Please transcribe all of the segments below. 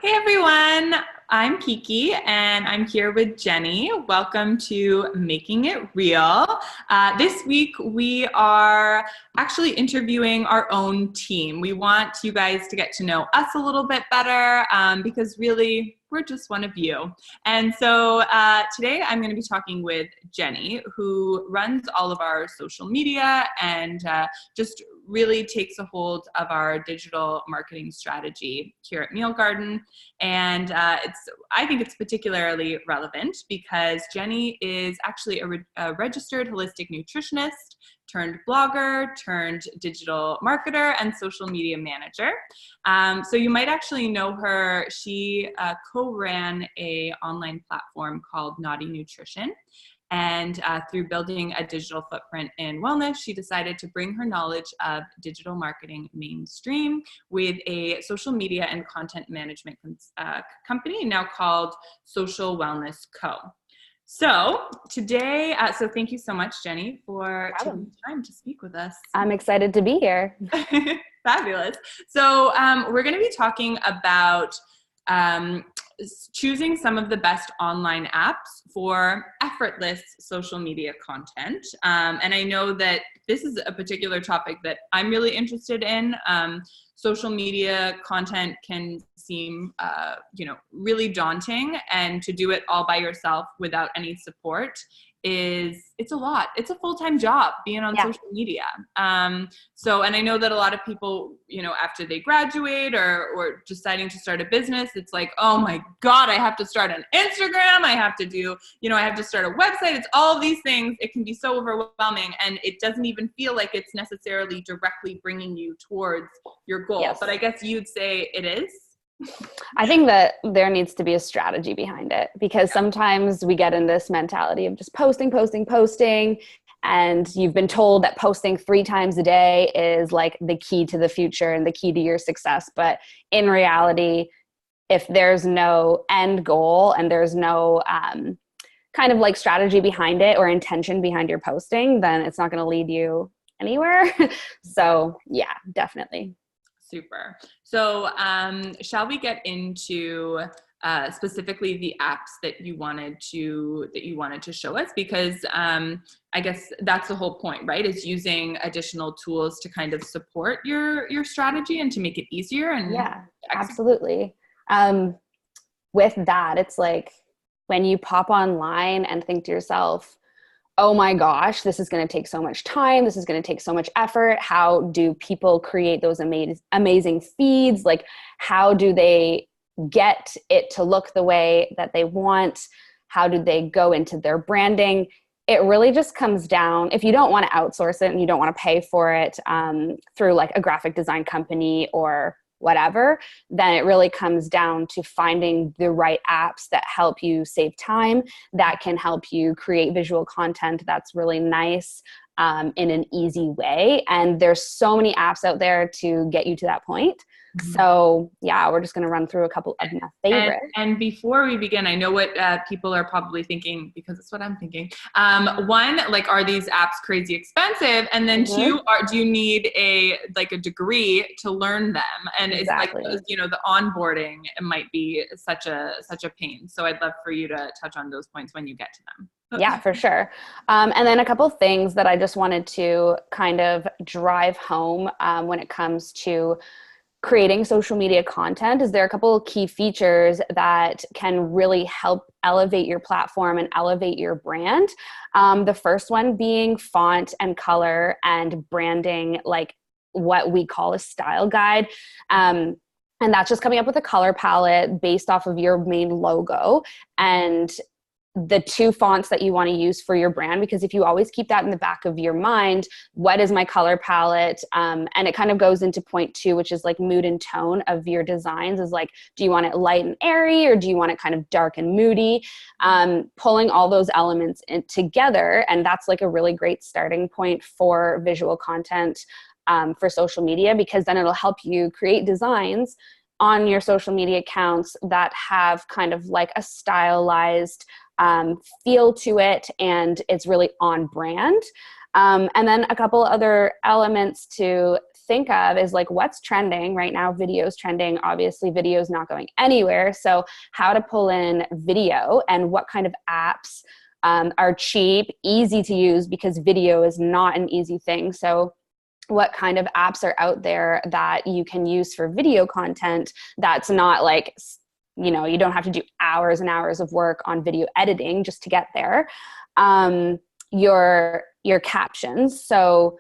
Hey everyone, I'm Kiki and I'm here with Jenny. Welcome to Making It Real. This week we are actually interviewing our own team. We want you guys to get to know us a little bit better because really we're just one of you. And so today I'm going to be talking with Jenny, who runs all of our social media and just really takes a hold of our digital marketing strategy here at Meal Garden. And I think it's particularly relevant because Jenny is actually a registered holistic nutritionist turned blogger, turned digital marketer, and social media manager. So you might actually know her. She co-ran a online platform called Naughty Nutrition. And through building a digital footprint in wellness, she decided to bring her knowledge of digital marketing mainstream with a social media and content management company now called Social Wellness Co. So today, so thank you so much, Jenny, for taking the time to speak with us. I'm excited to be here. Fabulous. So we're going to be talking about choosing some of the best online apps for effortless social media content. And I know that this is a particular topic that I'm really interested in. Social media content can seem, really daunting, and to do it all by yourself without any support it's a lot. It's a full-time job being on social media. And I know that a lot of people, after they graduate or deciding to start a business, it's like, oh my God, I have to start an Instagram. I have to do, I have to start a website. It's all of these things. It can be so overwhelming, and it doesn't even feel like it's necessarily directly bringing you towards your goal. Yes. But I guess you'd say it is. I think that there needs to be a strategy behind it, because sometimes we get in this mentality of just posting, and you've been told that posting 3 times a day is like the key to the future and the key to your success. But in reality, if there's no end goal and there's no kind of like strategy behind it or intention behind your posting, then it's not going to lead you anywhere. So yeah, definitely. Super. So shall we get into specifically the apps that you wanted to show us? Because I guess that's the whole point, right? Is using additional tools to kind of support your strategy and to make it easier. And yeah, absolutely. With that, it's like when you pop online and think to yourself, oh my gosh, this is going to take so much time. This is going to take so much effort. How do people create those amazing feeds? Like, how do they get it to look the way that they want? How do they go into their branding? It really just comes down, if you don't want to outsource it and you don't want to pay for it through like a graphic design company or whatever, then it really comes down to finding the right apps that help you save time, that can help you create visual content that's really nice in an easy way. And there's so many apps out there to get you to that point. Mm-hmm. So yeah, we're just going to run through a couple of my favorites. And before we begin, I know what people are probably thinking, because it's what I'm thinking. One, like, are these apps crazy expensive? And then two, do you need a degree to learn them? And exactly. It's like, the onboarding might be such a pain. So I'd love for you to touch on those points when you get to them. Yeah, for sure. And then a couple of things that I just wanted to kind of drive home when it comes to creating social media content is there are a couple of key features that can really help elevate your platform and elevate your brand. The first one being font and color and branding, like what we call a style guide. And that's just coming up with a color palette based off of your main logo and the 2 fonts that you want to use for your brand, because if you always keep that in the back of your mind, what is my color palette? And it kind of goes into point 2, which is like mood and tone of your designs, is like, do you want it light and airy, or do you want it kind of dark and moody? Pulling all those elements together. And that's like a really great starting point for visual content for social media, because then it'll help you create designs on your social media accounts that have kind of like a stylized feel to it, and it's really on brand. And then a couple other elements to think of is like what's trending right now. Video's trending. Obviously, video's not going anywhere. So how to pull in video and what kind of apps are cheap, easy to use, because video is not an easy thing. So what kind of apps are out there that you can use for video content that's not like, you know, you don't have to do hours and hours of work on video editing just to get there. Your captions. So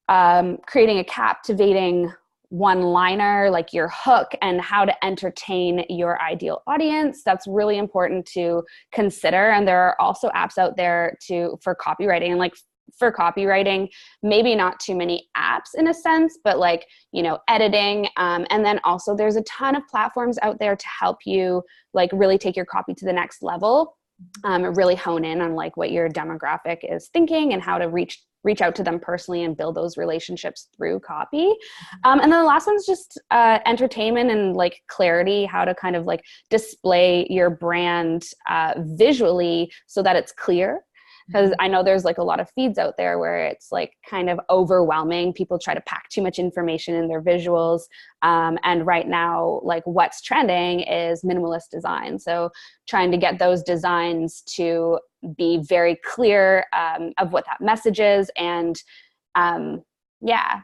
creating a captivating one-liner, like your hook, and how to entertain your ideal audience. That's really important to consider. And there are also apps out there for copywriting. And like for copywriting, maybe not too many apps in a sense, but like, you know, editing. And then also there's a ton of platforms out there to help you like really take your copy to the next level, really hone in on like what your demographic is thinking and how to reach out to them personally and build those relationships through copy. And then the last one's just entertainment and like clarity, how to kind of like display your brand visually so that it's clear. Because I know there's like a lot of feeds out there where it's like kind of overwhelming. People try to pack too much information in their visuals. And right now, like what's trending is minimalist design. So trying to get those designs to be very clear of what that message is. And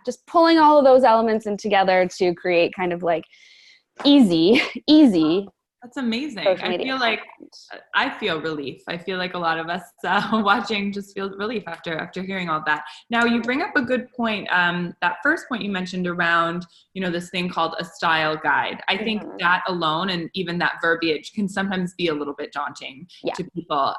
just pulling all of those elements in together to create kind of like easy That's amazing. I feel relief. I feel like a lot of us watching just feel relief after hearing all that. Now, you bring up a good point. That first point you mentioned around, you know, this thing called a style guide. I think that alone and even that verbiage can sometimes be a little bit daunting to people.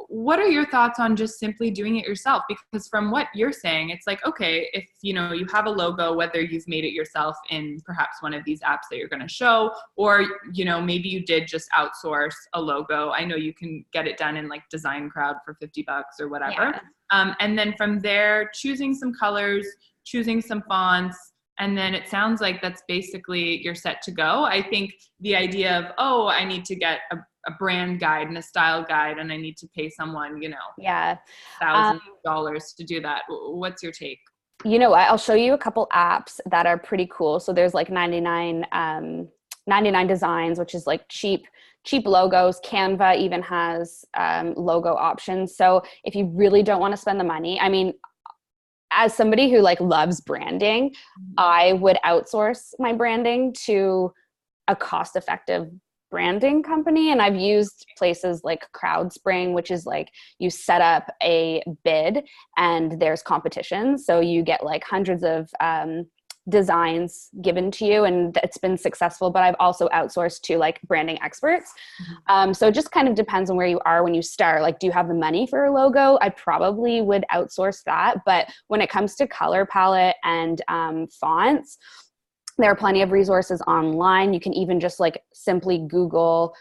What are your thoughts on just simply doing it yourself? Because from what you're saying, it's like, okay, if, you know, you have a logo, whether you've made it yourself in perhaps one of these apps that you're going to show, or, you know, maybe you did just outsource a logo. I know you can get it done in like Design Crowd for $50 or whatever. Yeah. And then from there, choosing some colors, choosing some fonts, and then it sounds like that's basically you're set to go. I think the idea of, oh, I need to get a brand guide and a style guide and I need to pay someone, you know, thousands of dollars to do that. What's your take? You know what? I'll show you a couple apps that are pretty cool. So there's like 99 Designs, which is like cheap logos. Canva even has logo options. So if you really don't want to spend the money, I mean, as somebody who like loves branding, I would outsource my branding to a cost-effective branding company. And I've used places like CrowdSpring, which is like you set up a bid and there's competition. So you get like hundreds of designs given to you, and it's been successful. But I've also outsourced to like branding experts. So it just kind of depends on where you are when you start. Like, do you have the money for a logo? I probably would outsource that. But when it comes to color palette and fonts, there are plenty of resources online. You can even just like simply Google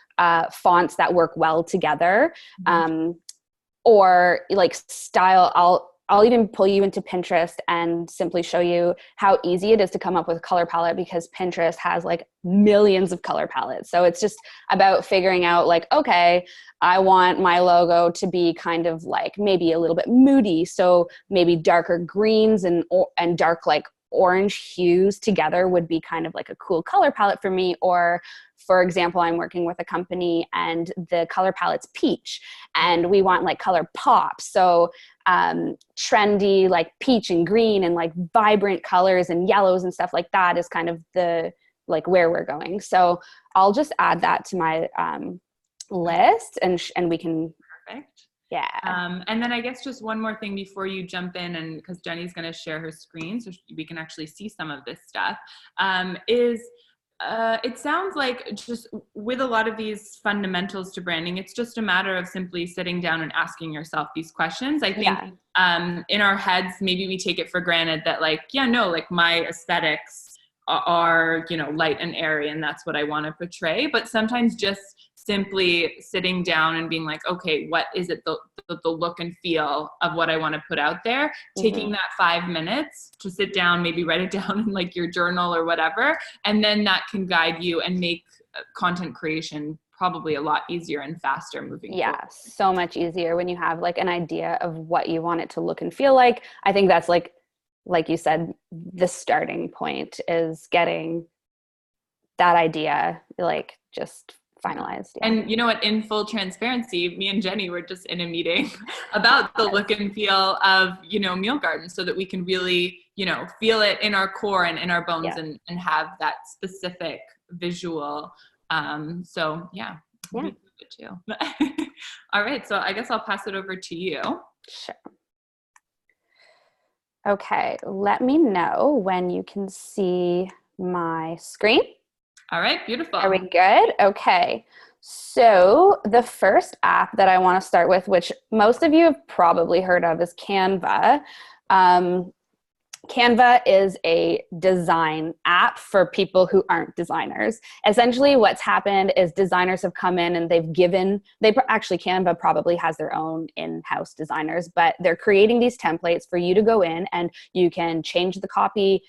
fonts that work well together, or like style. I'll even pull you into Pinterest and simply show you how easy it is to come up with a color palette, because Pinterest has like millions of color palettes. So it's just about figuring out like, okay, I want my logo to be kind of like maybe a little bit moody. So maybe darker greens and dark like orange hues together would be kind of like a cool color palette for me. Or for example, I'm working with a company and the color palette's peach and we want like color pop. So trendy, like peach and green and like vibrant colors and yellows and stuff like that is kind of the, like where we're going. So I'll just add that to my list and we can. Perfect. Yeah. And then I guess just one more thing before you jump in, and because Jenni's going to share her screen so we can actually see some of this stuff, it sounds like just with a lot of these fundamentals to branding, it's just a matter of simply sitting down and asking yourself these questions. I think in our heads, maybe we take it for granted that like, like my aesthetics are, light and airy and that's what I want to portray. But sometimes just simply sitting down and being like, okay, what is it, the look and feel of what I want to put out there, taking that 5 minutes to sit down, maybe write it down in like your journal or whatever. And then that can guide you and make content creation probably a lot easier and faster moving forward. So much easier when you have like an idea of what you want it to look and feel like. I think that's like like you said, the starting point is getting that idea like just finalized. Yeah. And you know what, in full transparency, me and Jenni were just in a meeting about the look and feel of, Meal Garden, so that we can really, feel it in our core and in our bones, and have that specific visual. So yeah. We do it too. All right. So I guess I'll pass it over to you. Sure. Okay. Let me know when you can see my screen. All right, beautiful. Are we good? Okay. So the first app that I want to start with, which most of you have probably heard of, is Canva. Canva is a design app for people who aren't designers. Essentially what's happened is designers have come in and actually Canva probably has their own in-house designers, but they're creating these templates for you to go in and you can change the copy,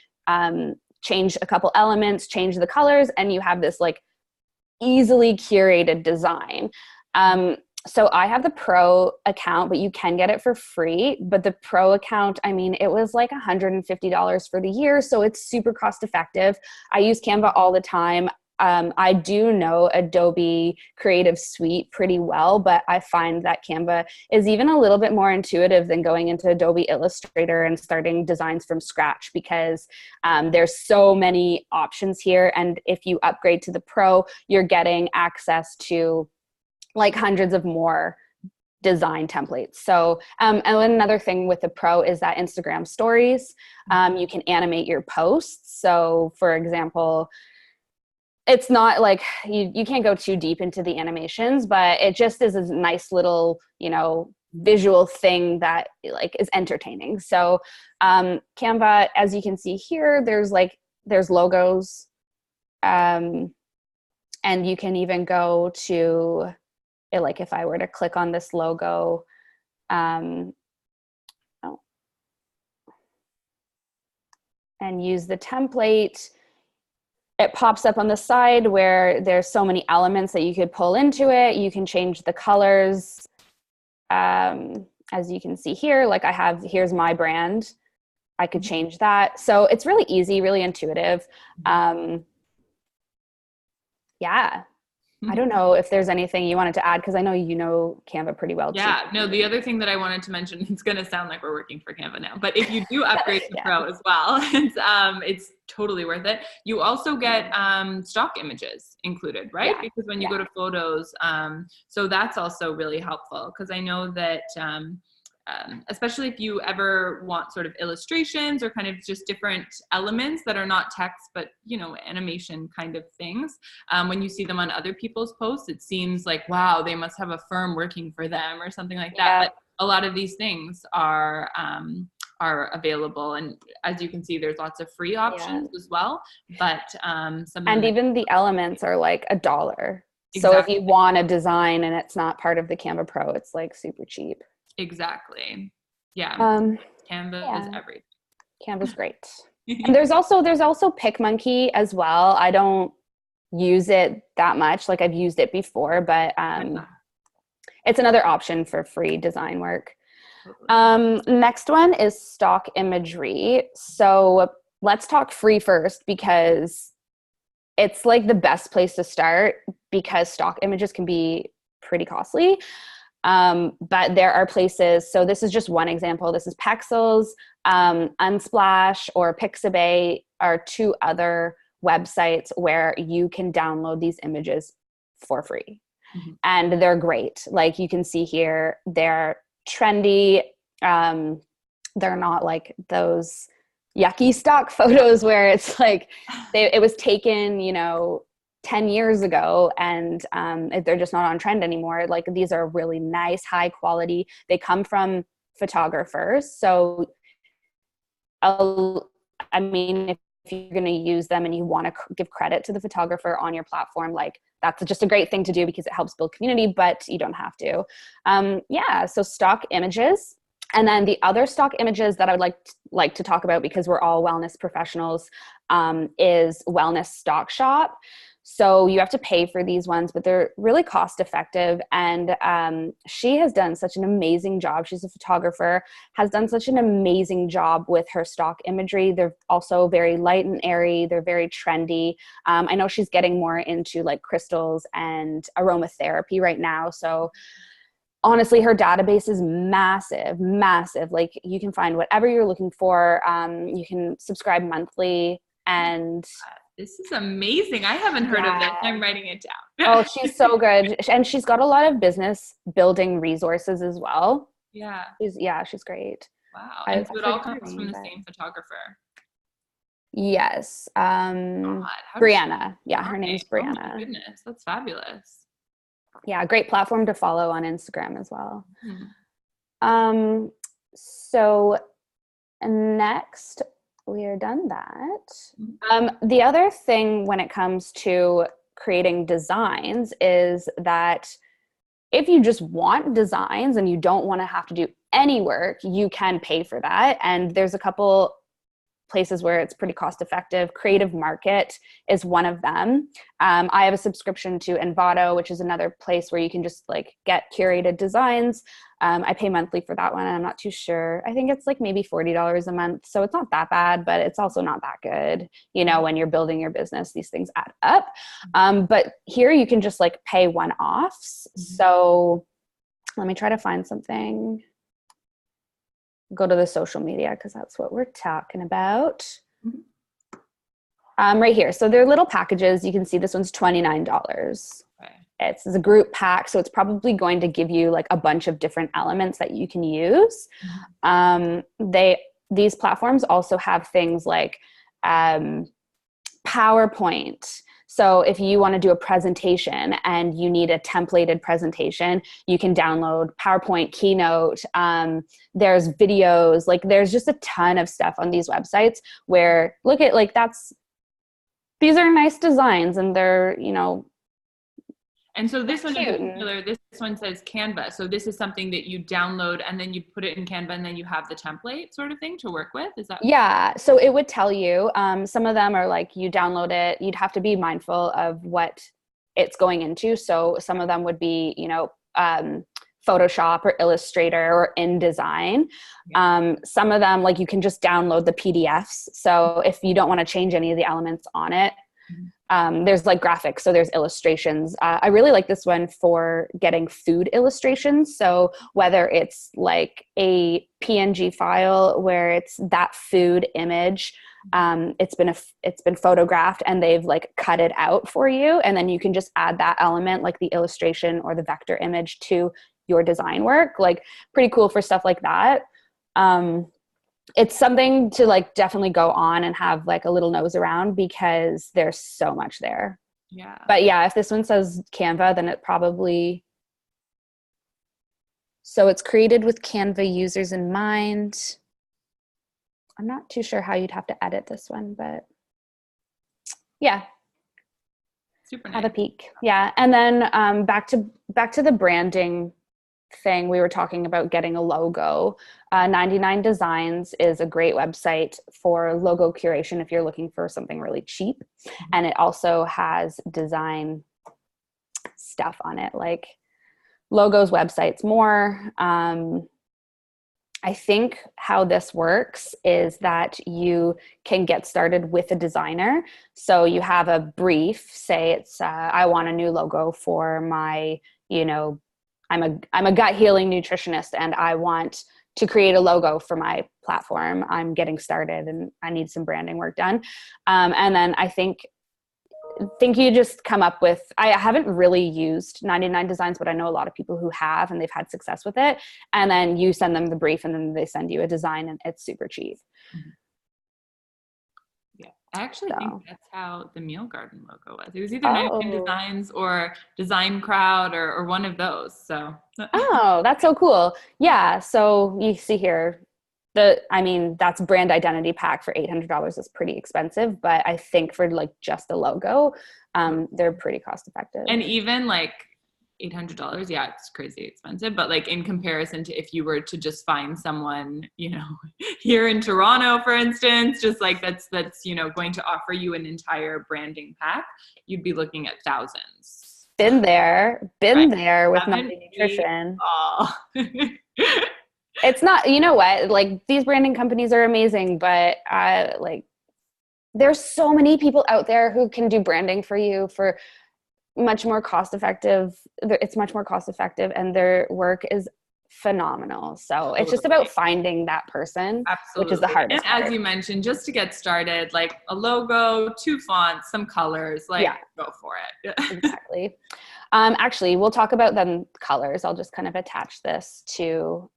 change a couple elements, change the colors, and you have this like easily curated design. So I have the pro account, but you can get it for free. But the pro account, I mean, it was like $150 for the year. So it's super cost effective. I use Canva all the time. I do know Adobe Creative Suite pretty well, but I find that Canva is even a little bit more intuitive than going into Adobe Illustrator and starting designs from scratch, because there's so many options here. And if you upgrade to the Pro, you're getting access to like hundreds of more design templates. So, and another thing with the Pro is that Instagram stories, you can animate your posts. So for example, it's not like you can't go too deep into the animations, but it just is a nice little, visual thing that like is entertaining. So Canva, as you can see here, there's logos, and you can even go to it, like if I were to click on this logo, and use the template, it pops up on the side where there's so many elements that you could pull into it. You can change the colors. As you can see here, like here's my brand. I could change that. So it's really easy, really intuitive. Yeah. I don't know if there's anything you wanted to add, because I know you know Canva pretty well. Yeah, too. no, the other thing that I wanted to mention, it's going to sound like we're working for Canva now, but if you do upgrade to Pro as well, it's totally worth it. You also get stock images included, right? Yeah. Because when you go to photos, so that's also really helpful, because I know that especially if you ever want sort of illustrations or kind of just different elements that are not text, but, animation kind of things. When you see them on other people's posts, it seems like, wow, they must have a firm working for them or something like that. But a lot of these things are available. And as you can see, there's lots of free options as well. But even the elements are like $1. Exactly. So if you want a design and it's not part of the Canva Pro, it's like super cheap. Exactly. Yeah. Canva is everything. Canva's great. And there's also PicMonkey as well. I don't use it that much. Like I've used it before, but it's another option for free design work. Next one is stock imagery. So let's talk free first, because it's like the best place to start, because stock images can be pretty costly. But there are places, so this is just one example. This is Pexels, Unsplash, or Pixabay are two other websites where you can download these images for free. Mm-hmm. And they're great. Like you can see here, they're trendy. They're not like those yucky stock photos where it's like it was taken, 10 years ago, and they're just not on trend anymore. Like these are really nice, high quality. They come from photographers. So, I mean, if you're going to use them and you want to give credit to the photographer on your platform, like that's just a great thing to do, because it helps build community, but you don't have to. So stock images. And then the other stock images that I would like to talk about, because we're all wellness professionals, is Wellness Stock Shop. So you have to pay for these ones, but they're really cost effective. And she has done such an amazing job. She's a photographer, has done such an amazing job with her stock imagery. They're also very light and airy. They're very trendy. I know she's getting more into like crystals and aromatherapy right now. So honestly, her database is massive, massive. Like you can find whatever you're looking for. You can subscribe monthly. And this is amazing. I haven't heard of this. I'm writing it down. Oh, she's so good. And she's got a lot of business building resources as well. Yeah. She's great. Wow. And so it all comes from the same photographer. Yes. Brianna. Yeah, her name's Brianna. Oh my goodness, that's fabulous. Yeah, great platform to follow on Instagram as well. So next, we are done that. The other thing when it comes to creating designs is that if you just want designs and you don't want to have to do any work, you can pay for that. And there's a couple places where it's pretty cost effective. Creative Market is one of them. I have a subscription to Envato, which is another place where you can just like get curated designs. I pay monthly for that one, and I'm not too sure. I think it's like maybe $40 a month. So it's not that bad, but it's also not that good. You know, when you're building your business, these things add up. But here you can just like pay one-offs. So let me try to find something. Go to the social media because that's what we're talking about. Right here. So they're little packages. You can see this one's $29. Okay. It's a group pack, so it's probably going to give you like a bunch of different elements that you can use. These platforms also have things like PowerPoint. So if you want to do a presentation and you need a templated presentation, you can download PowerPoint, Keynote. There's videos, like there's just a ton of stuff on these websites where look at like these are nice designs and they're, you know. And so this one in particular, this one says Canva. So this is something that you download and then you put it in Canva and then you have the template sort of thing to work with. Is that? Yeah. So it would tell you, some of them are like you download it, you'd have to be mindful of what it's going into. So some of them would be, you know, Photoshop or Illustrator or InDesign. Some of them, like you can just download the PDFs. So if you don't want to change any of the elements on it, there's like graphics, so there's illustrations. I really like this one for getting food illustrations. So whether it's like a PNG file where it's that food image, it's been photographed and they've like cut it out for you, and then you can just add that element, like the illustration or the vector image, to your design work. Like pretty cool for stuff like that. It's something to like definitely go on and have like a little nose around because there's so much there. Yeah. But yeah, if this one says Canva, then it probably, so it's created with Canva users in mind. I'm not too sure how you'd have to edit this one, but yeah. Super nice. Have a peek. Yeah. And then back to the branding thing, we were talking about getting a logo. 99 Designs is a great website for logo curation if you're looking for something really cheap. And it also has design stuff on it, like logos, websites, more. I think how this works is that you can get started with a designer. So you have a brief, say it's, I want a new logo for my, you know, I'm a gut healing nutritionist and I want to create a logo for my platform. I'm getting started and I need some branding work done. And then I think you just come up with, I haven't really used 99 Designs, but I know a lot of people who have, and they've had success with it. And then you send them the brief and then they send you a design and it's super cheap. I actually think that's how the Meal Garden logo was. It was either 99 Designs or Design Crowd or one of those. So. Oh, that's so cool. Yeah. So you see here, that's brand identity pack for $800 is pretty expensive, but I think for like just a logo, they're pretty cost effective. And even like $800. Yeah, it's crazy expensive. But like in comparison to if you were to just find someone, here in Toronto, for instance, just like that's, going to offer you an entire branding pack, you'd be looking at thousands. Been there with Haven't Monday Nutrition. all. It's not, you know what, like these branding companies are amazing, but like there's so many people out there who can do branding for you for much more cost effective. It's much more cost effective and their work is phenomenal. So it's just about finding that person. Absolutely. Which is the hardest and as part. you mentioned, just to get started, like a logo, 2 fonts, some colors, go for it. Exactly. Actually, we'll talk about then colors. I'll just kind of attach this to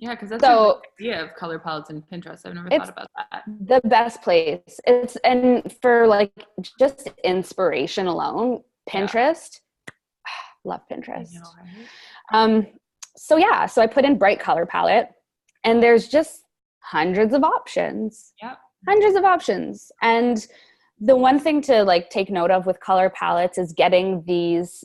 yeah, because that's a good idea of color palettes in Pinterest. I've never thought about that. The best place. And for like just inspiration alone, Pinterest. Yeah. Love Pinterest. I know, right? So I put in bright color palette and there's just hundreds of options. Yep. Hundreds of options. And the one thing to like take note of with color palettes is getting these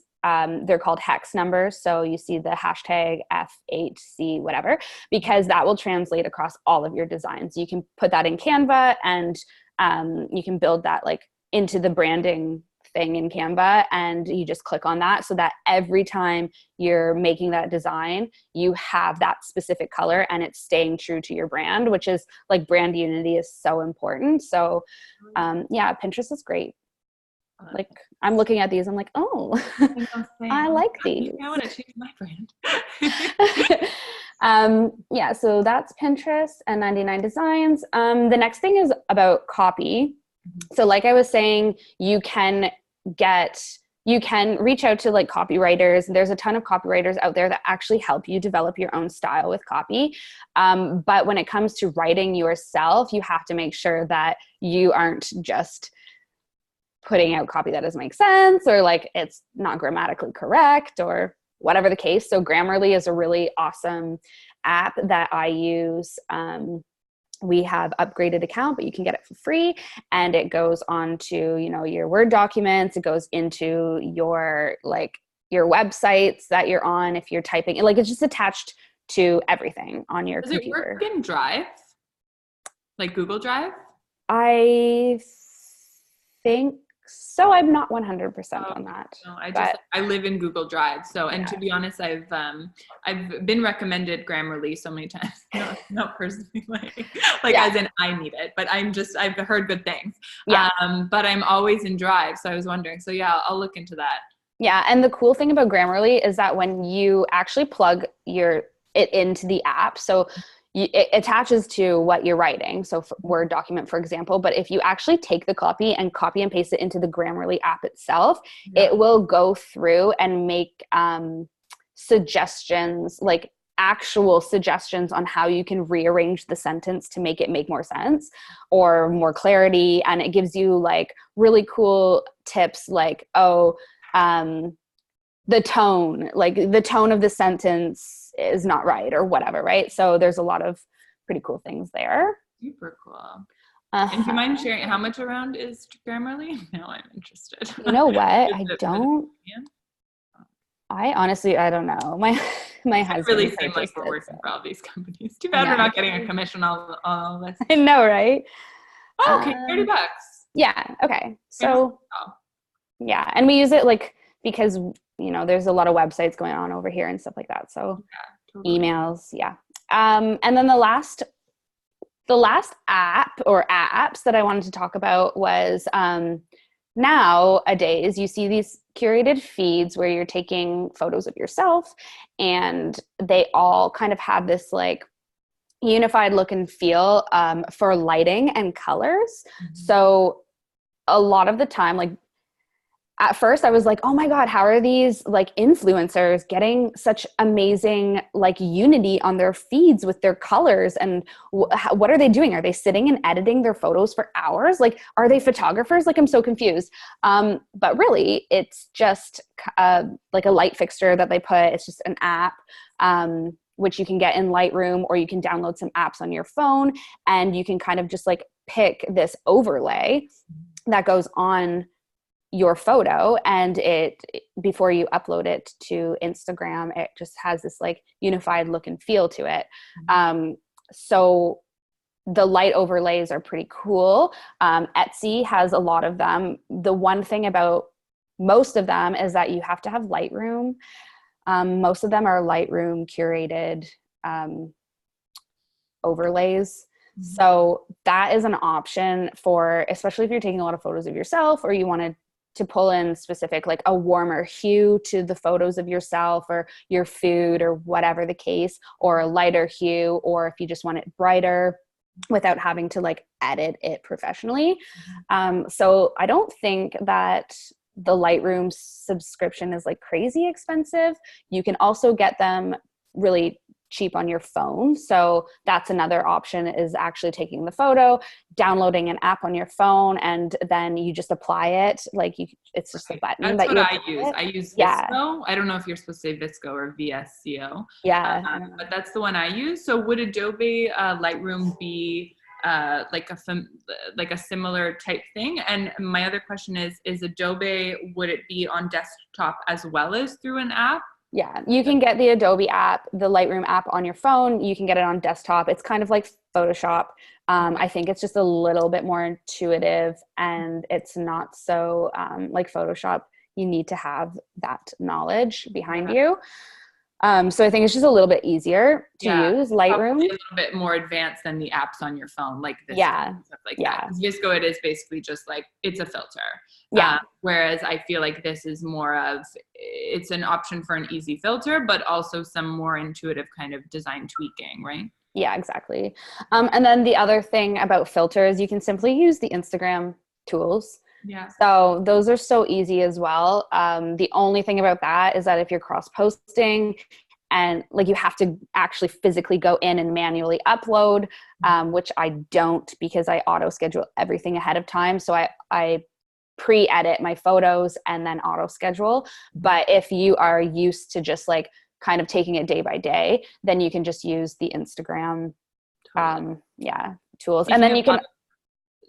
they're called hex numbers. So you see the hashtag FHC, whatever, because that will translate across all of your designs. You can put that in Canva and you can build that like into the branding thing in Canva, and you just click on that so that every time you're making that design, you have that specific color and it's staying true to your brand, which is like brand unity is so important. So Pinterest is great. Like I'm looking at these, I'm like, oh, I like these. I want to change my brand. So that's Pinterest and 99 Designs. The next thing is about copy. So like I was saying, you can reach out to like copywriters. There's a ton of copywriters out there that actually help you develop your own style with copy. But when it comes to writing yourself, you have to make sure that you aren't just putting out copy that doesn't make sense or like it's not grammatically correct or whatever the case. So Grammarly is a really awesome app that I use. We have upgraded account, but you can get it for free. And it goes on to, your Word documents. It goes into your websites that you're on. If you're typing, like it's just attached to everything on your computer. Does it work in Drive? Like Google Drive? I think so. I'm not 100% on that. No, I live in Google Drive. So, and to be honest, I've been recommended Grammarly so many times. Not personally, as in I need it, but I've heard good things. Yeah. But I'm always in Drive, so I was wondering. So yeah, I'll look into that. Yeah, and the cool thing about Grammarly is that when you actually plug it into the app, so it attaches to what you're writing. So for Word document, for example, but if you actually take the copy and paste it into the Grammarly app itself, it will go through and make suggestions, like actual suggestions on how you can rearrange the sentence to make it make more sense or more clarity. And it gives you like really cool tips like, the tone of the sentence is not right or whatever, right? So there's a lot of pretty cool things there. Super cool. And do you mind sharing how much around is Grammarly? Now I'm interested. You know what? I honestly, I don't know. My husband really seems like we're working for all these companies. Too bad we're not getting a commission on all this. I know, right? Oh, okay, $30. Yeah. Okay. So yeah, and we use it like because there's a lot of websites going on over here and stuff like that. So totally. Emails, yeah. And then the last app or apps that I wanted to talk about was nowadays you see these curated feeds where you're taking photos of yourself and they all kind of have this like unified look and feel for lighting and colors. Mm-hmm. So a lot of the time, like at first I was like, oh my God, how are these like influencers getting such amazing like unity on their feeds with their colors? And what are they doing? Are they sitting and editing their photos for hours? Like, are they photographers? Like, I'm so confused. But really it's just like a light fixture that they put. It's just an app, which you can get in Lightroom, or you can download some apps on your phone and you can kind of just like pick this overlay that goes on your photo, and it, before you upload it to Instagram, it just has this like unified look and feel to it. So the light overlays are pretty cool. Etsy has a lot of them. The one thing about most of them is that you have to have Lightroom. Most of them are Lightroom curated overlays. So that is an option for, especially if you're taking a lot of photos of yourself, or you wanted to pull in specific, like a warmer hue to the photos of yourself or your food or whatever the case, or a lighter hue, or if you just want it brighter without having to like edit it professionally. So I don't think that the Lightroom subscription is like crazy expensive. You can also get them really cheap on your phone. So that's another option, is actually taking the photo, downloading an app on your phone, and then you just apply it. Like it's just a button. That's that what you I use. I use Yeah. Visco. I don't know if you're supposed to say Visco or VSCO. Yeah. But that's the one I use. So would Adobe Lightroom be like a similar type thing? And my other question is Adobe, would it be on desktop as well as through an app? Yeah, you can get the Adobe app, the Lightroom app on your phone. You can get it on desktop. It's kind of like Photoshop. I think it's just a little bit more intuitive, and it's not so like Photoshop. You need to have that knowledge behind you. So I think it's just a little bit easier to use Lightroom. Probably a little bit more advanced than the apps on your phone, like Visco and stuff like that. Because Visco, it is basically just like, it's a filter. Whereas I feel like this is more of, it's an option for an easy filter, but also some more intuitive kind of design tweaking, right? Yeah, exactly. And then the other thing about filters, you can simply use the Instagram tools. Yeah. So those are so easy as well. The only thing about that is that if you're cross-posting and like you have to actually physically go in and manually upload, which I don't, because I auto schedule everything ahead of time. So I pre-edit my photos and then auto schedule. But if you are used to just like kind of taking it day by day, then you can just use the Instagram tools. And then you can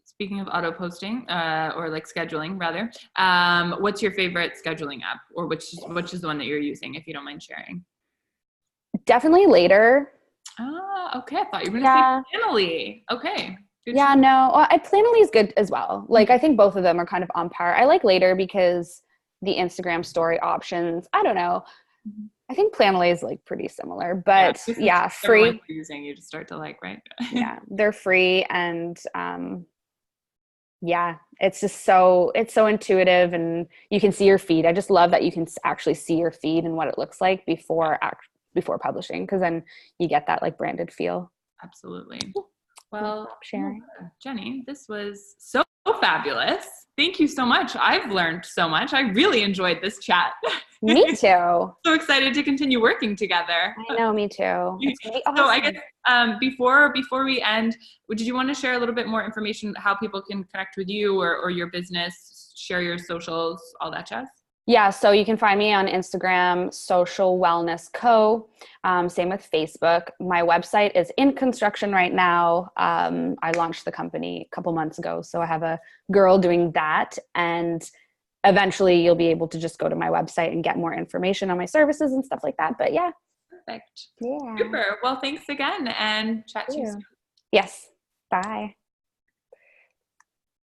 Speaking of auto posting, or like scheduling rather, what's your favorite scheduling app, or which is the one that you're using, if you don't mind sharing? Definitely Later. Ah, okay. I thought you were gonna say Planoly. Okay. No, Planoly is good as well. Like I think both of them are kind of on par. I like Later because the Instagram story options, I don't know. I think Planoly is like pretty similar, but free. Using, you just start to like, right? Yeah, they're free, and it's just so intuitive, and you can see your feed. I just love that you can actually see your feed and what it looks like before publishing, because then you get that like branded feel. Absolutely. Well, sharing. Jenni, this was so fabulous. Thank you so much. I've learned so much. I really enjoyed this chat. Me too. So excited to continue working together. I know, me too. It's gonna be awesome. So I guess before we end, did you want to share a little bit more information, how people can connect with you or your business, share your socials, all that jazz? Yeah, so you can find me on Instagram, Social Wellness Co. Same with Facebook. My website is in construction right now. I launched the company a couple months ago, so I have a girl doing that. And eventually you'll be able to just go to my website and get more information on my services and stuff like that. But yeah. Perfect. Yeah. Super. Well, thanks again, and chat to you soon. Yes. Bye.